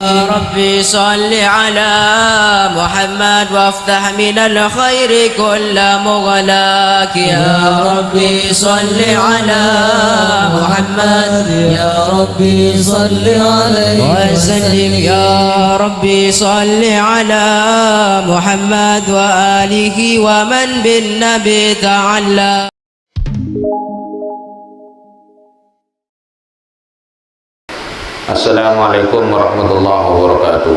ربي صل على محمد وافتح من الخير كل مغلاك يا ربي صل على محمد يا ربي صل عليه وسلم يا ربي صل على محمد وآله ومن بالنبي تعلى. Assalamualaikum warahmatullahi wabarakatuh.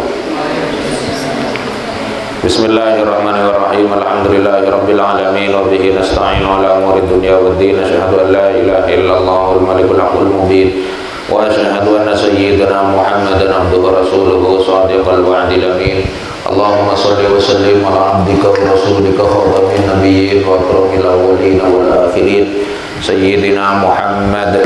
Bismillahirrahmanirrahim. Alhamdulillahirabbil alamin wa bihi nasta'inu ala umuri dunya waddin. Asyhadu an la ilaha illallahul malikul haqqul mubin wa asyhadu anna sayyidana Muhammadan abduhu wa rasuluhu shadiqal wa'dil amin. Allahumma shalli wa sallim ala abdika wa rasulika khatamin nabiyyin wa akramil awwalin wal akhirin sayyidina Muhammad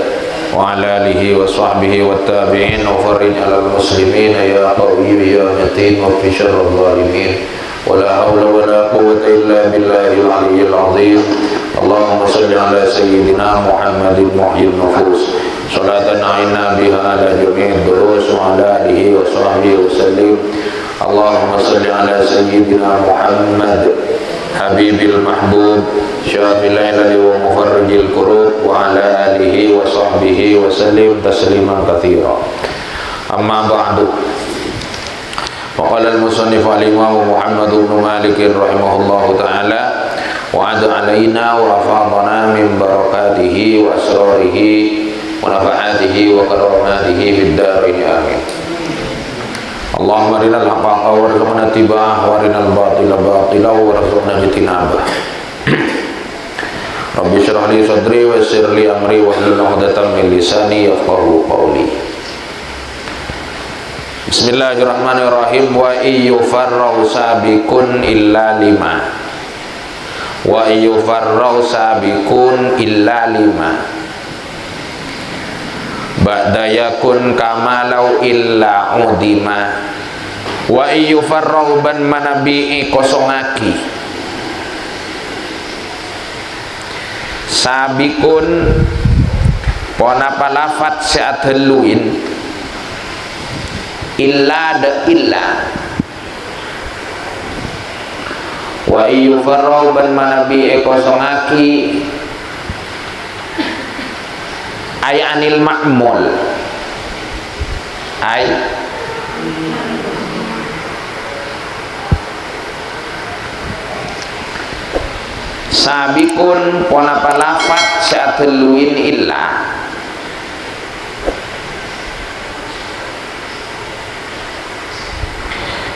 wa ala alihi wa sahbihi wa tabi'in wa farij ala al-muslimin ya qawi ya matin wa fi syarril zalimin wa la hawla wa la quwwata illa billahil aliyyil azim. Allahumma salli ala sayyidina Muhammadin muhyil nufus salatan a'inna biha ala jami'id durus wa ala alihi wa sahbihi wa sallim. Allahumma salli ala sayyidina Muhammad habibil mahbub syafil ilali wa mufarrijil kurub wa ala alihi wa sahbihi wa sallim tasliman katsira. Amma ba'du. Faqala al-musannif al-imam Muhammad ibn Malik rahimahullahu ta'ala wa ada alaina wa afadana min barakatihi wa asrarihi wa nafa'atihi wa karamatihi fid darin amin. Allahumma arinal haqqa haqqa warzuqna ittiba'ah wa arinal batila batila warzuqna ijtinabah. Rabbi shrah li sadri wa yassir li amri wahlul 'uqdatam min lisani yafqahu qawli. Bismillahirrahmanirrahim. Wa iyufarrau sabiqun illa lima. Wa iyufarrau sabiqun illa lima. Ba'da yakun kamalau illa udima. Wa iyufarrau ban manabi'i kosongaki. Sabikun ponapa lafat saat heluin illa de illa. Wa iyufarrau ban manabi'i kosongaki ay anil ma'mul ay sabikun ponapa lafat saat heluin illa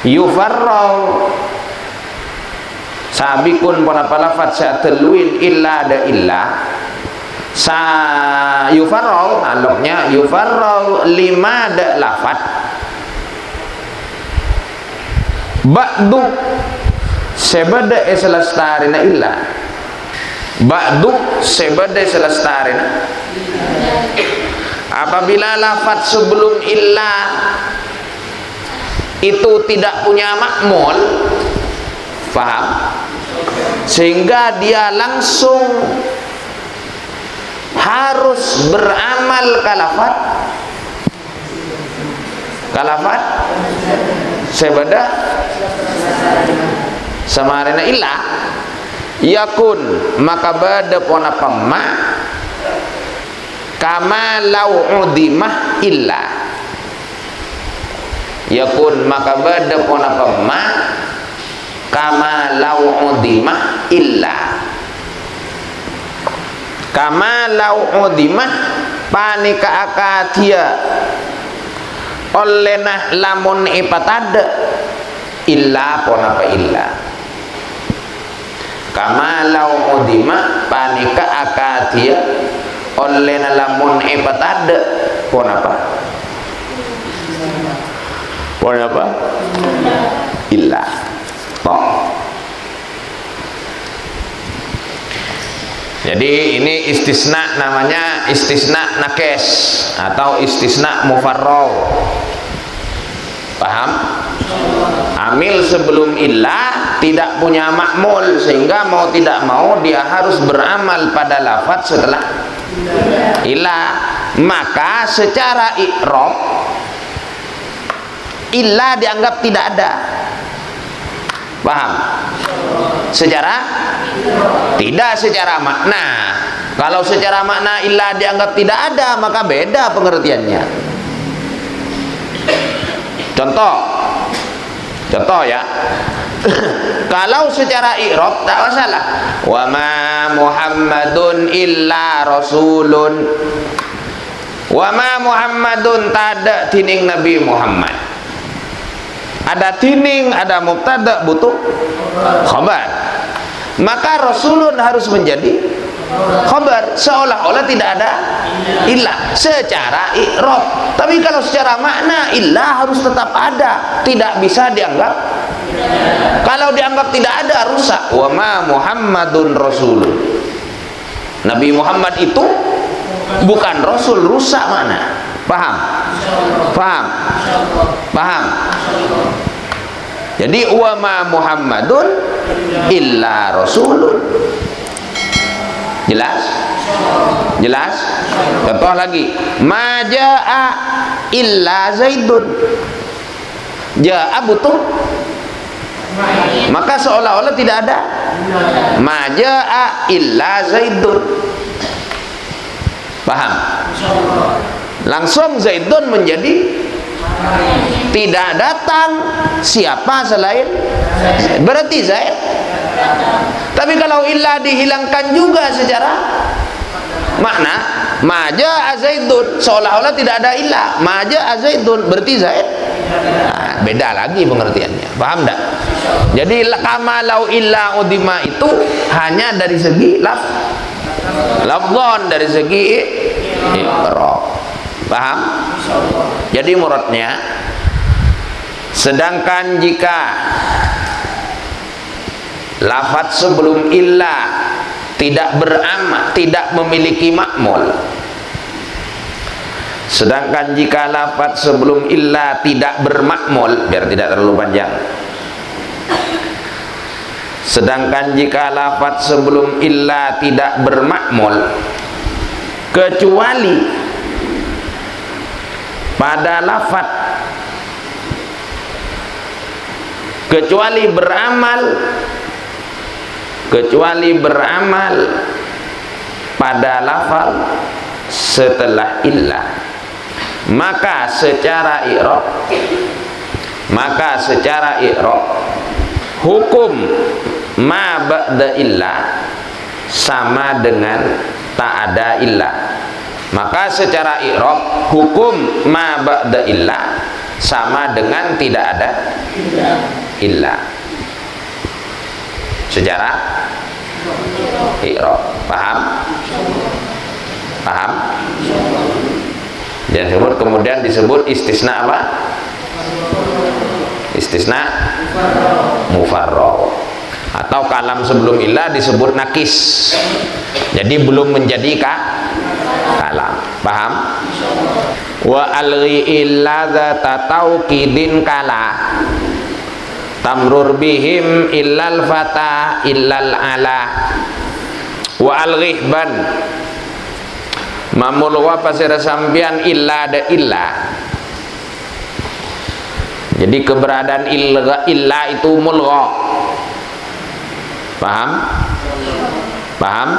yufarrau sabikun ponapa lafat saat heluin illa ada illa sa yufarrau aloknya yufarrau lima ada lafat ba'du sebada eselastarina illa ba'du sebada eselastarina apabila lafat sebelum illa itu tidak punya makmul, paham? Sehingga dia langsung harus beramal kalafat sebada samarina illa yakun maka bada ponapa ma kama lau udimah illa yakun maka bada ponapa ma kama lau udimah illa kama lau udimah panika akatia olena lamun ipatada illa ponapa illa kama lau udimah panika akatia olena lamun ipatada ponapa illa toh. Jadi ini istisna, namanya istisna nakes atau istisna mufarrau. Paham? Amil sebelum illah tidak punya makmul, sehingga mau tidak mau dia harus beramal pada lafaz setelah illah. Maka secara i'rab illa dianggap tidak ada. Paham? Secara tidak secara makna. Kalau secara makna illa dianggap tidak ada, maka beda pengertiannya. Contoh ya. Kalau secara i'rab tak masalah. Wa ma Muhammadun illa rasulun. Wa ma Muhammadun tada tining Nabi Muhammad. Ada tining, ada mubtada, butuh khabar. Maka rasulun harus menjadi khabar, seolah-olah tidak ada illa secara i'rab. Tapi kalau secara makna illa harus tetap ada, tidak bisa dianggap. Kalau dianggap tidak ada, rusak. Wa ma Muhammadun rasulun. Nabi Muhammad itu bukan rasul, rusak mana? Paham? Paham? Paham? Jadi wa ma Muhammadun illa rasulun. Jelas? Jelas? Contoh lagi, ma jaa illa Zaidun. Jaa butuh, maka seolah-olah tidak ada. Ma jaa illa Zaidun. Paham? Langsung Zaidun menjadi tidak datang. Siapa selain Zaid? Berarti Zaid. Tapi kalau illa dihilangkan juga secara makna, maja Zaidun, seolah-olah tidak ada illa. Maja Zaidun berarti Zaid. Nah, beda lagi pengertiannya. Paham enggak? Jadi kamalau illa udima itu hanya dari segi lafzon, dari segi i'rab. Paham? Jadi muradnya, sedangkan jika lafaz sebelum illa tidak beramal, tidak memiliki makmul. Sedangkan jika lafaz sebelum illa tidak bermakmul, biar tidak terlalu panjang. Sedangkan jika lafaz sebelum illa tidak bermakmul, kecuali pada lafaz, kecuali beramal pada lafaz setelah illa, maka secara i'rab hukum ma ba'da illa sama dengan tak ada illa. Maka secara i'rab hukum ma ba'da illa sama dengan tidak ada illa. Secara i'rab. Paham? Paham? Dan kemudian disebut istisna apa? Istisna mufarrad. Atau kalam sebelum illa disebut nakis. Jadi belum menjadi kalam. Paham? Wa alghi illa dzata tauqidin kala tamrur bihim illal fata illal ala. Wa alghi ban mamul wa pasira sampian illa ada illa. Jadi keberadaan illa itu mulgha. Paham? Paham?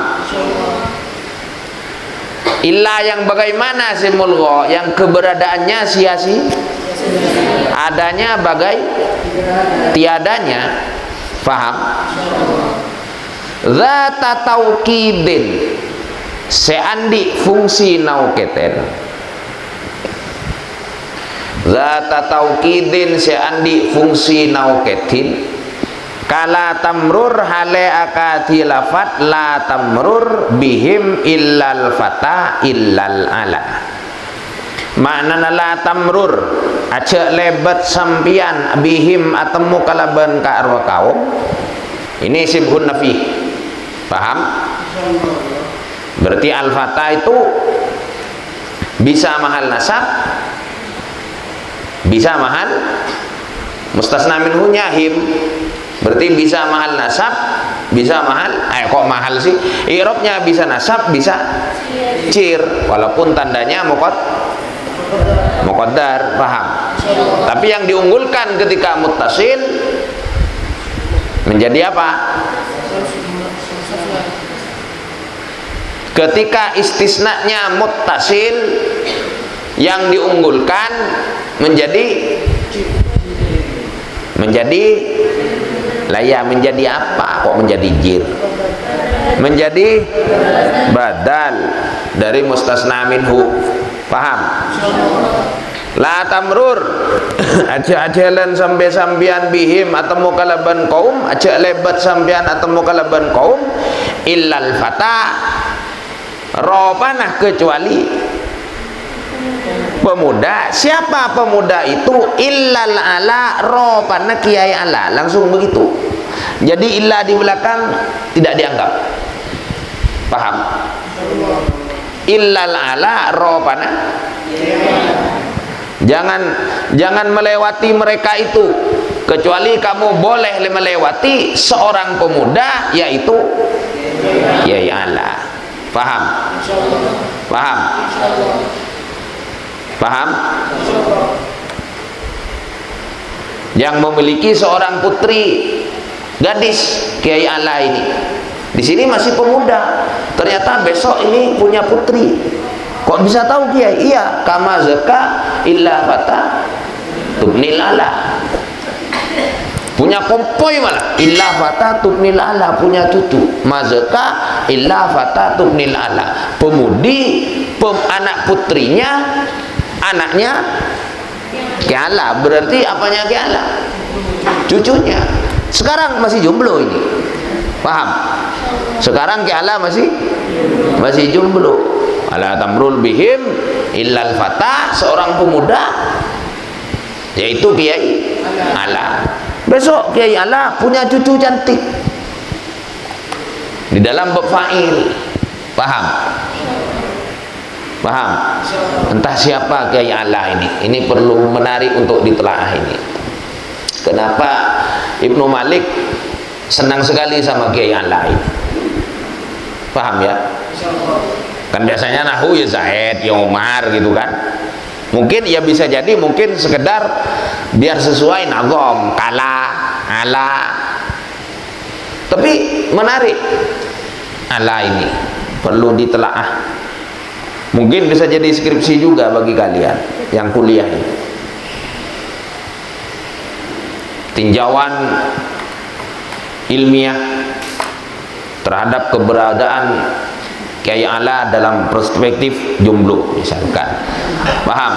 Illa yang bagaimana si mulgha? Yang keberadaannya sia-sia, adanya bagai tiadanya. Paham? Zata tauqidin seandi fungsi nauketen. Zata tauqidin seandi fungsi nauketin kala tamrur hale akati lafat la tamrur bihim illal fata illal ala. Maknana la tamrur aja lebat sampian bihim atemu kalaban ka arwa kaum. Ini sibhun nafi. Paham? Berarti al-fata itu bisa mahal nasab, bisa mahal mustasna minhunya him. Berarti bisa mahal nasab, bisa mahal, kok mahal sih? I'rabnya bisa nasab, bisa cir, walaupun tandanya mukot muqaddar, paham? Tapi yang diunggulkan ketika muttasil menjadi apa? Ketika istisnanya muttasil, yang diunggulkan menjadi laya, menjadi apa? Kok menjadi jir? Menjadi badal dari mustasna minhu, paham? La tamrur aja-ajalan sampai sambian bihim atau mukalaban kaum, aja lebat sambian atau mukalaban kaum illal fata, ropanah kecuali pemuda. Siapa pemuda itu? Illal ala, ropanah kiai ala, langsung begitu. Jadi illa di belakang tidak dianggap, paham? Illal ala, ropanah. Jangan melewati mereka itu, kecuali kamu boleh melewati seorang pemuda, yaitu kiai ala. Paham? Paham? Paham? Yang memiliki seorang putri, gadis, kiai ala ini. Di sini masih pemuda, ternyata besok ini punya putri. Kok bisa tahu kiai? Iya, kama zaka illa fata tubnil ala. Punya kompoi malah, illa fata tubnil ala, punya cucu. Mazaka illa fata tubnil ala. Pemudi, anak putrinya, anaknya kiala, berarti apanya kiala? Cucunya. Sekarang masih jomblo ini, paham? Sekarang kiala masih jomblo. Ala tamrul bihim illal fata, seorang pemuda, yaitu kiai ala. Besok kiai ala punya cucu cantik di dalam bab fa'il, paham? Paham? Entah siapa kiai ala ini. Ini perlu menarik untuk ditelaah ini. Kenapa Ibnu Malik senang sekali sama kiai ala ini? Paham ya? Kan biasanya nahu ya Zaid, ya Umar gitu kan. Mungkin ya bisa jadi mungkin sekedar biar sesuai nagom, kala, ala. Tapi menarik ala ini, perlu ditelaah. Mungkin bisa jadi skripsi juga bagi kalian yang kuliah ini. Tinjauan ilmiah terhadap keberadaan kiai ala dalam perspektif jomblo misalkan, paham?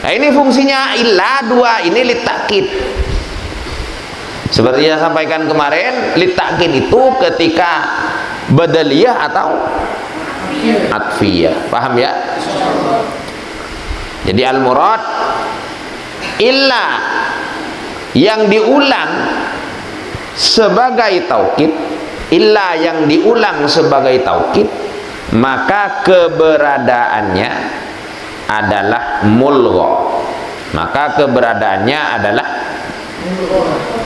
Nah ini fungsinya illa dua ini litakid. Seperti yang sampaikan kemarin, litakid itu ketika badaliyah atau atfiyah, paham ya? Jadi al murad illa yang diulang sebagai taukid, illa yang diulang sebagai taukid, maka keberadaannya adalah mulgha. Maka keberadaannya adalah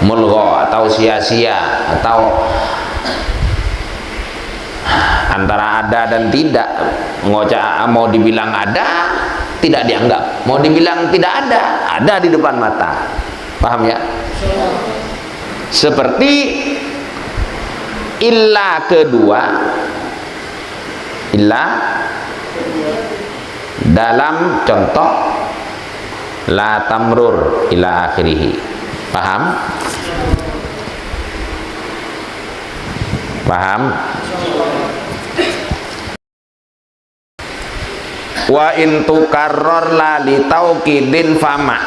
mulgha atau sia-sia, atau antara ada dan tidak. Mau dibilang ada, tidak dianggap. Mau dibilang tidak ada di depan mata. Paham ya? Seperti illa kedua, illa dalam contoh la tamrur ila akhirih. Paham? Paham? Wa in tukarrar la li taukidin fama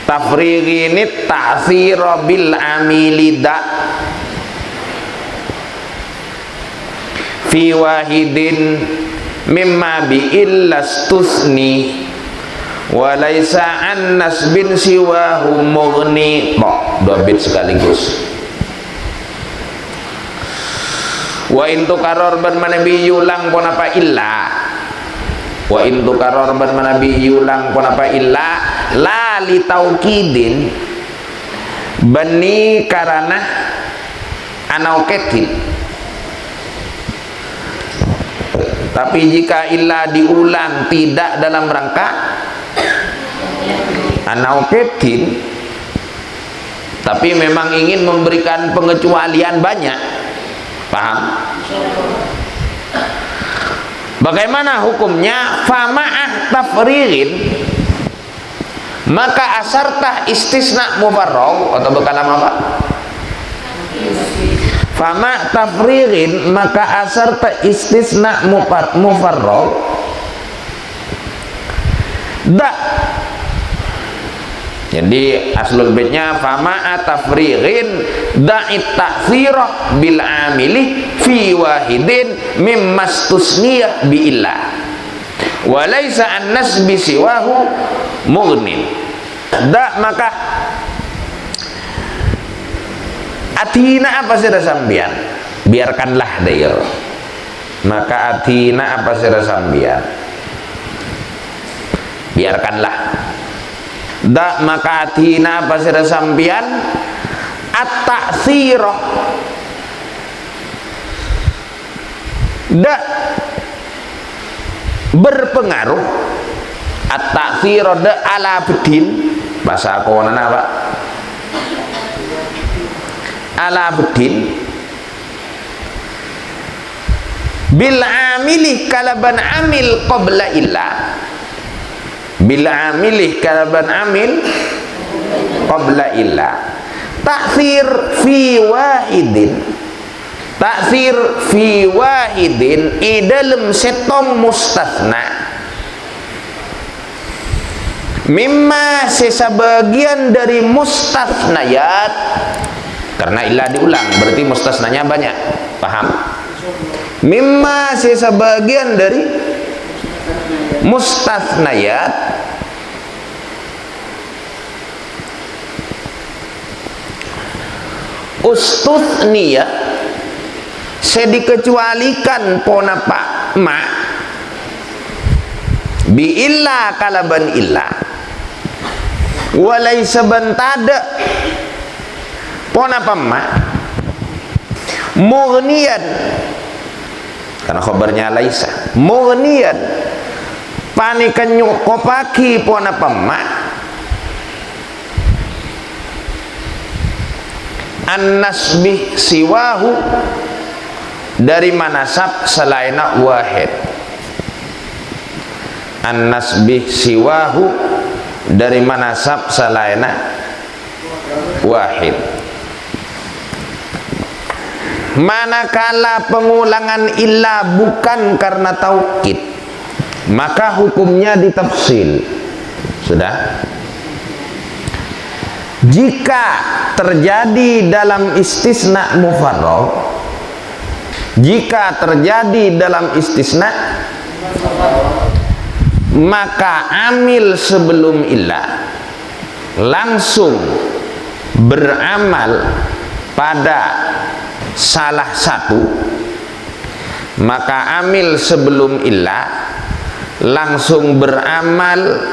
tafriginit ta'thira bil amilida fi wahidin mimma bi illastusni wa laisa an nasbin siwahu mughni. Dua bit sekaligus. Wa in tukarrar bermanabi yulang pun apa illa, wa in tukarrar bermanabi yulang pun apa illa la li taukidin bani karena anauketin. Tapi jika illa diulang tidak dalam rangka anauketin, tapi memang ingin memberikan pengecualian banyak, paham? Bagaimana hukumnya? Fama'ah tafririn, maka asartah istisna mufarrag, atau berkalam apa? Fama tafririn, maka asarta istisna mufarrag da. Jadi aslul baitnya fama tafririn da'it ta'thirah bil amili fi wahidin mimmastusniyah bi illa wa laisa an nasbi siwahu mughnin. Da, maka atina apa sira sambian, biarkanlah dia. Maka atina apa sira sambian, biarkanlah. Da, maka atina apa sira sambian at-ta'thirah. Da, berpengaruh. At-ta'thirah da ala bedin, bahasa konan apa? Ala bedin bil amilih kalaban amil qabla illa, bil amilih kalaban amil qabla illa. Ta'thir fi wahidin, ta'thir fi wahidin idalem setom mustasna mimma sesabagian dari mustasnayat. Karena ilah diulang berarti mustasnanya banyak, paham? Mimma sebagian dari mustasnayat ustuthniya sedikecualikan ponapa ma bi illa kalaban illa walai sebentada ponapa ma mughniyan, karena khabarnya laisa mughniyan panikan nyukopaki ponapa ma an-nasbih siwahu dari manasab selaina wahid, an-nasbih siwahu dari manasab selaina wahid. Manakala pengulangan illa bukan karena taukid, maka hukumnya ditafsil. Sudah. Jika terjadi dalam istisna mufarrag, jika terjadi dalam istisna, maka amil sebelum illa langsung beramal pada salah satu, maka amil sebelum illa langsung beramal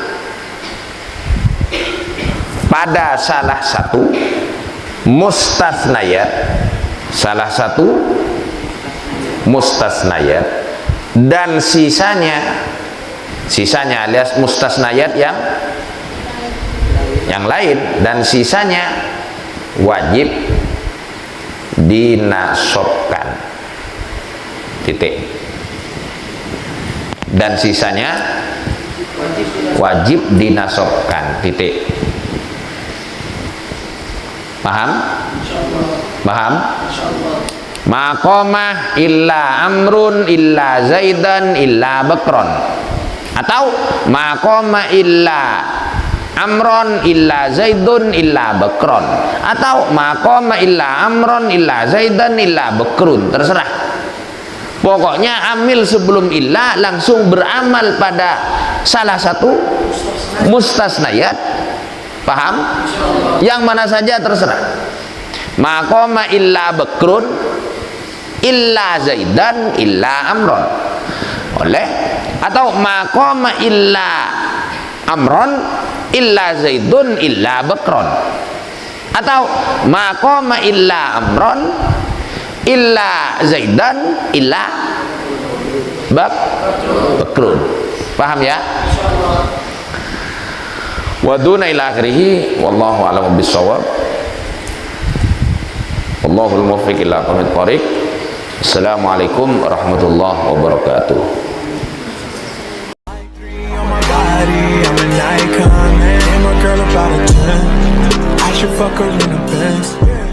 pada salah satu mustasnayat, salah satu mustasnayat, dan sisanya alias mustasnayat yang lain, dan sisanya wajib dinasobkan, titik. Dan sisanya wajib dinasobkan, titik. Paham? Paham? Maqamah illa amrun illa zaidan illa bakron, atau maqamah illa amron illa zaidun illa bakron, atau maqama illa amron illa zaidan illa bakrun, terserah. Pokoknya amil sebelum illa langsung beramal pada salah satu mustasnayat, paham? Yang mana saja terserah. Maqama illa bakrun illa zaidan illa amron, oleh, atau maqama illa amron illa zaidun illa bakron, atau maqama illa amron illa Zaidan illa Bakrun. Paham ya? Wa duna ila akhirih, wallahu a'lam bissawab. Wallahul muwaffiq ila aqwamit thoriq. Assalamualaikum warahmatullahi wabarakatuh. I'm an icon, man. My girl about a 10. I should fuck her in a Benz.